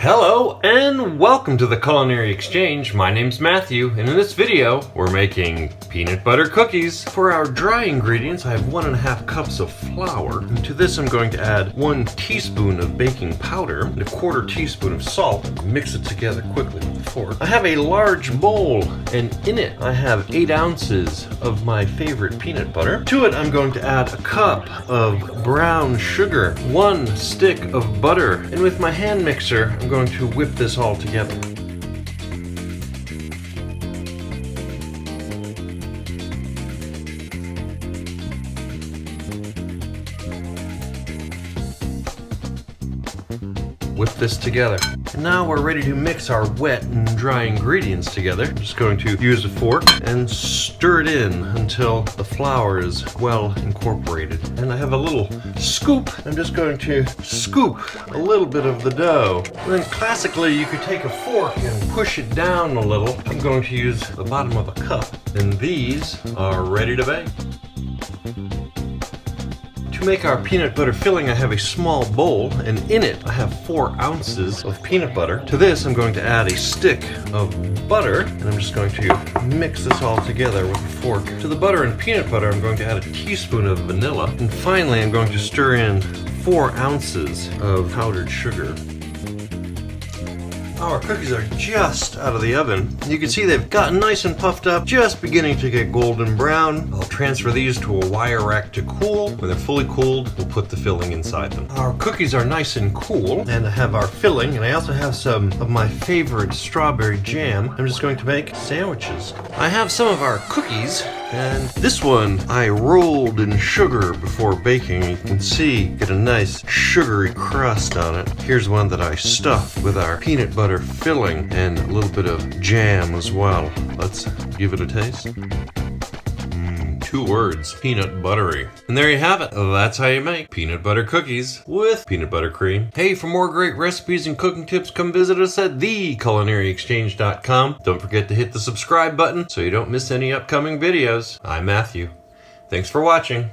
Hello and welcome to the Culinary Exchange. My name's Matthew, and in this video we're making peanut butter cookies. For our dry ingredients I have 1.5 cups of flour, and to this I'm going to add 1 teaspoon of baking powder and 1/4 teaspoon of salt. Mix it together quickly with a fork. I have a large bowl, and in it I have 8 ounces of my favorite peanut butter. To it I'm going to add a cup of brown sugar, 1 stick of butter, and with my hand mixer I'm going to whip this all together. Whip this together. And now we're ready to mix our wet and dry ingredients together. I'm just going to use a fork and stir it in until the flour is well incorporated. And I have a little scoop. I'm just going to scoop a little bit of the dough. And then classically you could take a fork and push it down a little. I'm going to use the bottom of a cup. And these are ready to bake. To make our peanut butter filling, I have a small bowl, and in it I have 4 ounces of peanut butter. To this I'm going to add a stick of butter, and I'm just going to mix this all together with a fork. To the butter and peanut butter I'm going to add a teaspoon of vanilla, and finally I'm going to stir in 4 ounces of powdered sugar. Our cookies are just out of the oven. You can see they've gotten nice and puffed up, just beginning to get golden brown. I'll transfer these to a wire rack to cool. When they're fully cooled, we'll put the filling inside them. Our cookies are nice and cool, and I have our filling, and I also have some of my favorite strawberry jam. I'm just going to make sandwiches. I have some of our cookies, and this one I rolled in sugar before baking. You can see, get a nice sugary crust on it. Here's one that I stuffed with our peanut butter filling and a little bit of jam as well. Let's give it a taste. 2 words, peanut buttery. And there you have it. That's how you make peanut butter cookies with peanut butter cream. Hey, for more great recipes and cooking tips, come visit us at theculinaryexchange.com. Don't forget to hit the subscribe button so you don't miss any upcoming videos. I'm Matthew. Thanks for watching.